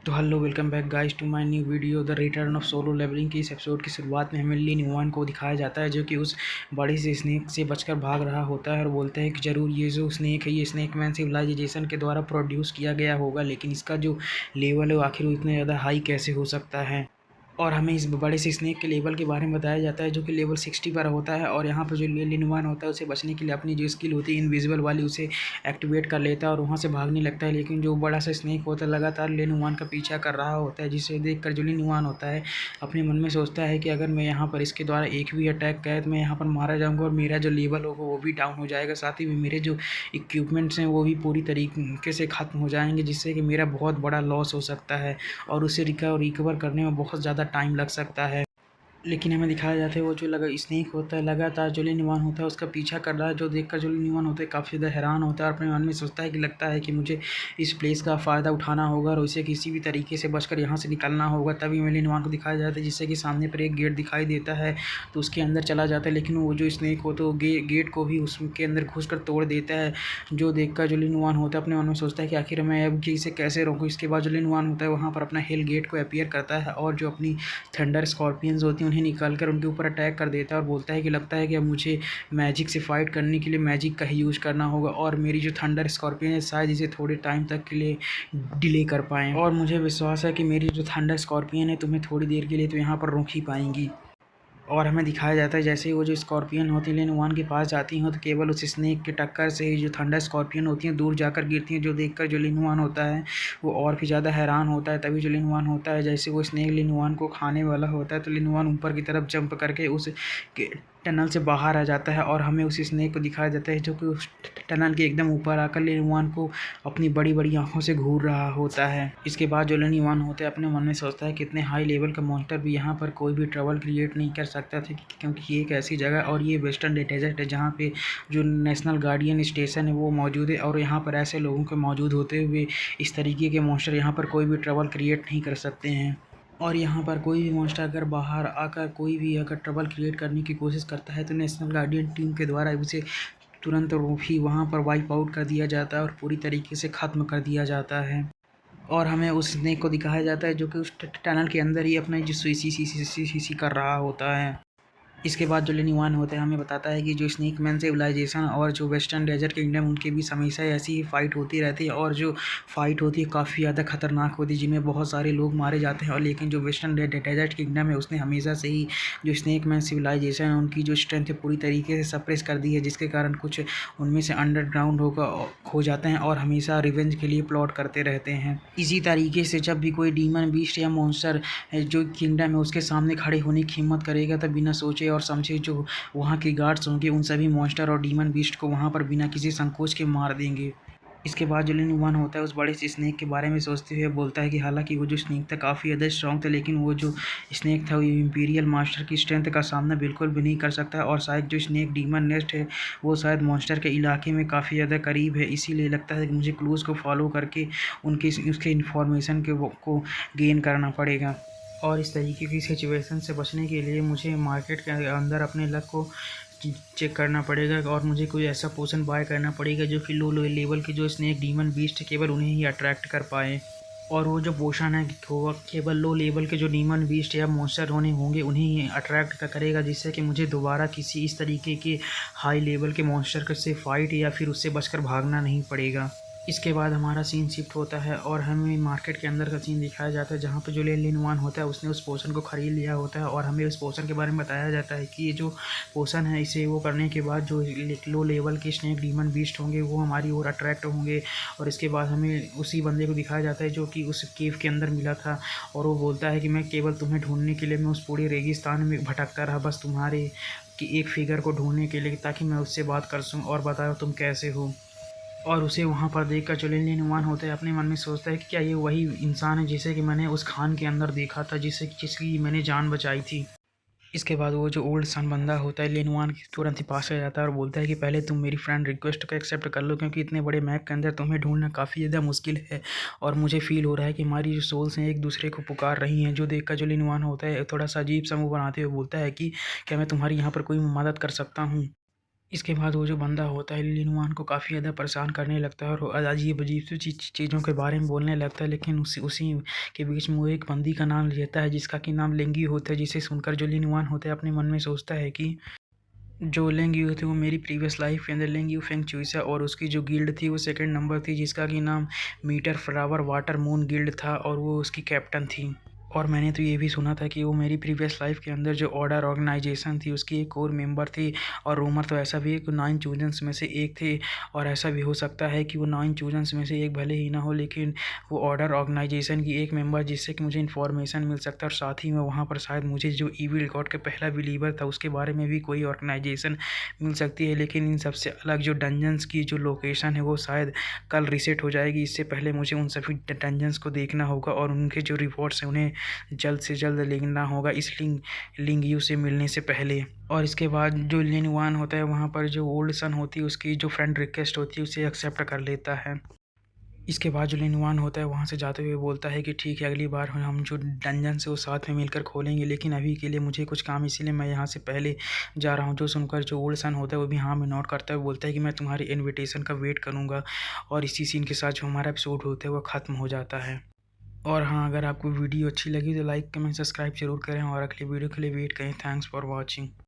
तो hello welcome back guys to my new video the return of solo leveling की इस episode की शुरुआत में हमें लिन युआन को दिखाया जाता है जो कि उस बड़ी सी स्नेक से बचकर भाग रहा होता है और बोलता है कि ज़रूर ये जो स्नेक है ये स्नेक मैन सिविलाइजेशन के द्वारा प्रोड्यूस किया गया होगा, लेकिन इसका जो लेवल है वो आखिर इतना ज़्यादा हाई कैसे हो सकता है। और हमें इस बड़े से स्नेक के लेवल के बारे में बताया जाता है जो कि लेवल 60 पर होता है। और यहाँ पर जो लिनवान होता है उसे बचने के लिए अपनी जो स्किल होती है इनविजिबल वाली उसे एक्टिवेट कर लेता है और वहाँ से भागने लगता है, लेकिन जो बड़ा सा स्नेक होता है लगातार लिनवान का पीछा कर रहा होता है, जिसे देखकर जो लिनवान होता है अपने मन में सोचता है कि अगर मैं यहाँ पर इसके द्वारा एक भी अटैक किया तो मैं यहाँ पर मारा जाऊँगा और मेरा जो लेवल होगा वो भी डाउन हो जाएगा, साथ ही में मेरे जो इक्विपमेंट्स हैं वो भी पूरी तरीके से ख़त्म हो जाएंगे, जिससे कि मेरा बहुत बड़ा लॉस हो सकता है और उसे रिकवर करने में बहुत ज़्यादा टाइम लग सकता है। लेकिन हमें दिखाया जाता है वो जो स्नेक होता है लगातार जो लिनवान होता है उसका पीछा कर रहा है, जो देखकर जो लिनवान होता है काफ़ी ज़्यादा हैरान होता है और अपने मन में सोचता है कि लगता है कि मुझे इस प्लेस का फ़ायदा उठाना होगा और उसे किसी भी तरीके से बचकर यहाँ से निकलना होगा। तभी हमें लिनवान को दिखाया जाता है जिससे कि सामने पर एक गेट दिखाई देता है तो उसके अंदर चला जाता है, लेकिन वो जो स्नेक हो तो गेट को भी उसके अंदर घुस कर तोड़ देता है, जो देखकर जो लिनवान होता है अपने मन में सोचता है कि आखिर मैं अब इसे कैसे रोकूँ। इसके बाद जो लिनवान होता है वहाँ पर अपना हेल गेट को अपीयर करता है और जो अपनी थंडर स्कॉर्पियंस होती हैं उन्हें निकाल कर उनके ऊपर अटैक कर देता है और बोलता है कि लगता है कि अब मुझे मैजिक से फाइट करने के लिए मैजिक का ही यूज़ करना होगा और मेरी जो थंडर स्कॉर्पियन है शायद इसे थोड़े टाइम तक के लिए डिले कर पाएँ और मुझे विश्वास है कि मेरी जो थंडर स्कॉर्पियन है तुम्हें थोड़ी देर के लिए तो यहाँ पर रोक ही पाएंगी। और हमें दिखाया जाता है जैसे ही वो जो स्कॉर्पियन होती हैं लिनवान के पास जाती हैं तो केवल उस स्नेक की टक्कर से ही जो थंडर स्कॉर्पियन होती हैं दूर जाकर गिरती हैं, जो देखकर जो लिनवान होता है वो और भी ज़्यादा हैरान होता है। तभी जो लिनवान होता है जैसे वो स्नेक लिनवान को खाने वाला होता है तो लिनवान ऊपर की तरफ जंप करके उस टनल से बाहर आ जाता है और हमें उस स्नेक को दिखाया जाता है जो कि उस टनल के एकदम ऊपर आकर लिनवान को अपनी बड़ी बड़ी आंखों से घूर रहा होता है। इसके बाद जो लिनवान होता है अपने मन में सोचता है कि इतने हाई लेवल का मॉन्स्टर भी यहाँ पर कोई भी ट्रबल क्रिएट नहीं कर सकता था, क्योंकि ये एक ऐसी जगह और ये वेस्टर्न डेजर्ट है जहाँ पे जो नेशनल गार्डियन स्टेशन है वो मौजूद है और यहाँ पर ऐसे लोगों के मौजूद होते हुए इस तरीके के मॉन्स्टर यहाँ पर कोई भी ट्रबल क्रिएट नहीं कर सकते हैं। और यहाँ पर कोई भी मॉन्स्टर अगर बाहर आकर कोई भी अगर ट्रबल क्रिएट करने की कोशिश करता है तो नेशनल गार्डियन टीम के द्वारा उसे तुरंत ही वहाँ पर वाइप आउट कर दिया जाता है और पूरी तरीके से ख़त्म कर दिया जाता है। और हमें उस स्नेक को दिखाया जाता है जो कि उस टनल के अंदर ही अपना जो सी कर रहा होता है। इसके बाद जो लिनवान होता है हमें बताता है कि जो स्नेक मैन सिविलाइजेशन और जो वेस्टर्न डेजर्ट किंगडम उनके बीच हमेशा ऐसी ही फाइट होती रहती है और जो फाइट होती है काफ़ी ज़्यादा खतरनाक होती है जिनमें बहुत सारे लोग मारे जाते हैं। और लेकिन जो वेस्टर्न डेजर्ट किंगडम है उसने हमेशा से ही जो स्नेक मैन सिविलाइजेशन है उनकी जो स्ट्रेंथ है पूरी तरीके से सप्रेस कर दी है, जिसके कारण कुछ उनमें से अंडरग्राउंड हो जाते हैं और हमेशा रिवेंज के लिए प्लॉट करते रहते हैं। इसी तरीके से जब भी कोई डीमन बीस्ट या मॉन्स्टर जो किंगडम है उसके सामने खड़े होने की हिम्मत करेगा तब बिना सोचे और समझे जो वहाँ के गार्ड्स होंगे उन सभी मॉन्स्टर और डीमन बीस्ट को वहाँ पर बिना किसी संकोच के मार देंगे। इसके बाद जो लिनवान होता है उस बड़े से स्नेक के बारे में सोचते हुए बोलता है कि हालांकि वो जो स्नेक था काफ़ी ज़्यादा स्ट्रॉन्ग था, लेकिन वो जो स्नेक था वो इंपीरियल मास्टर की स्ट्रेंथ का सामना बिल्कुल भी नहीं कर सकता और शायद जो स्नेक डीमन नेस्ट है वो शायद मॉन्स्टर के इलाके में काफ़ी ज़्यादा करीब है, इसीलिए लगता है कि मुझे क्लूज़ को फॉलो करके उसके इन्फॉर्मेशन को गेन करना पड़ेगा। और इस तरीके की सिचुएशन से बचने के लिए मुझे मार्केट के अंदर अपने लक को चेक करना पड़ेगा और मुझे कोई ऐसा पोशन बाय करना पड़ेगा जो कि लो लेवल के जो स्नेक डीमन बीस्ट केवल उन्हें ही अट्रैक्ट कर पाए। और वो जो पोशन है वो केवल लो लेवल के जो डीमन बीस्ट या मॉन्स्टर होंगे उन्हें ही अट्रैक्ट करेगा, जिससे कि मुझे दोबारा किसी इस तरीके के हाई लेवल के मॉन्स्टर से फाइट या फिर उससे बचकर भागना नहीं पड़ेगा। इसके बाद हमारा सीन शिफ्ट होता है और हमें मार्केट के अंदर का सीन दिखाया जाता है जहाँ पे जो लिनवान होता है उसने उस पोशन को ख़रीद लिया होता है और हमें उस पोशन के बारे में बताया जाता है कि ये जो पोशन है इसे वो करने के बाद जो लो लेवल के स्नेक डीमन बीस्ट होंगे वो हमारी ओर अट्रैक्ट होंगे। और इसके बाद हमें उसी बंदे को दिखाया जाता है जो कि उस केव के अंदर मिला था और वो बोलता है कि मैं केवल तुम्हें ढूंढने के लिए मैं उस पूरे रेगिस्तान में भटकता रहा, बस तुम्हारे कि एक फिगर को ढूंढने के लिए ताकि मैं उससे बात कर सकूँ और बताओ तुम कैसे हो। और उसे वहाँ पर देखकर जो लिनवान होता है अपने मन में सोचता है कि क्या ये वही इंसान है जिसे कि मैंने उस खान के अंदर देखा था जिसकी मैंने जान बचाई थी। इसके बाद वो जो ओल्ड सन बंदा होता है लिनवान के तुरंत ही पास आ जाता है और बोलता है कि पहले तुम मेरी फ्रेंड रिक्वेस्ट को एक्सेप्ट कर लो, क्योंकि इतने बड़े मैप के अंदर तुम्हें ढूंढना काफ़ी ज़्यादा मुश्किल है और मुझे फील हो रहा है कि हमारी जो सोल्स हैं एक दूसरे को पुकार रही हैं। जो देखकर जो लिनवान होता है थोड़ा सा अजीब सा मुँह बनाते हुए बोलता है कि क्या मैं तुम्हारी यहाँ पर कोई मदद कर सकता हूँ। इसके बाद वो जो बंदा होता है लिन वन को काफ़ी ज़्यादा परेशान करने लगता है और अजीब-अजीब सी चीज़ों के बारे में बोलने लगता है, लेकिन उसी उसी के बीच में वो एक बंदी का नाम लेता है जिसका कि नाम लेंगी होता है, जिसे सुनकर जो लिन वन होता है अपने मन में सोचता है कि जो लेंग यू थी वो मेरी प्रीवियस लाइफ के अंदर लेंग यू फेंगशुई और उसकी जो गिल्ड थी वो सेकंड नंबर थी जिसका कि नाम meter flower water moon guild था और वो उसकी कैप्टन थी। और मैंने तो ये भी सुना था कि वो मेरी प्रीवियस लाइफ के अंदर जो ऑर्डर ऑर्गेनाइजेशन थी उसकी एक और मेंबर थी। और रूमर तो ऐसा भी है कि 9 चूजन्स में से एक थे। और ऐसा भी हो सकता है कि वो 9 चूजन्स में से एक भले ही ना हो, लेकिन वो ऑर्डर ऑर्गेनाइजेशन की एक मेंबर जिससे कि मुझे इन्फॉर्मेशन मिल सकता है। और साथ ही में वहाँ पर शायद मुझे जो ईविल गॉड का पहला बिलीवर था उसके बारे में भी कोई ऑर्गेनाइजेशन मिल सकती है। लेकिन इन सबसे अलग जो डंजन्स की जो लोकेशन है वो शायद कल रीसेट हो जाएगी। इससे पहले मुझे उन सभी डंजन्स को देखना होगा और उनके जो रिवॉर्ड्स हैं उन्हें जल्द से जल्द लेना होगा इस लिंग यू से मिलने से पहले। और इसके बाद जो लिन वान होता है वहाँ पर जो ओल्ड सन होती है उसकी जो फ्रेंड रिक्वेस्ट होती है उसे एक्सेप्ट कर लेता है। इसके बाद जो लिन वान होता है वहाँ से जाते हुए बोलता है कि ठीक है अगली बार हम जो डंजन से वो साथ में मिलकर खोलेंगे, लेकिन अभी के लिए मुझे कुछ काम इसीलिए मैं यहाँ से पहले जा रहा हूँ। जो सुनकर जो ओल्ड सन होता है वो भी हाँ में नोट करता है, बोलता है कि मैं तुम्हारी इनविटेशन का वेट करूँगा। और इसी सीन के साथ जो हमारा एपिसोड होता है वो ख़त्म हो जाता है। और हाँ, अगर आपको वीडियो अच्छी लगी तो लाइक कमेंट सब्सक्राइब जरूर करें और अगली वीडियो के लिए वेट करें। Thanks for watching.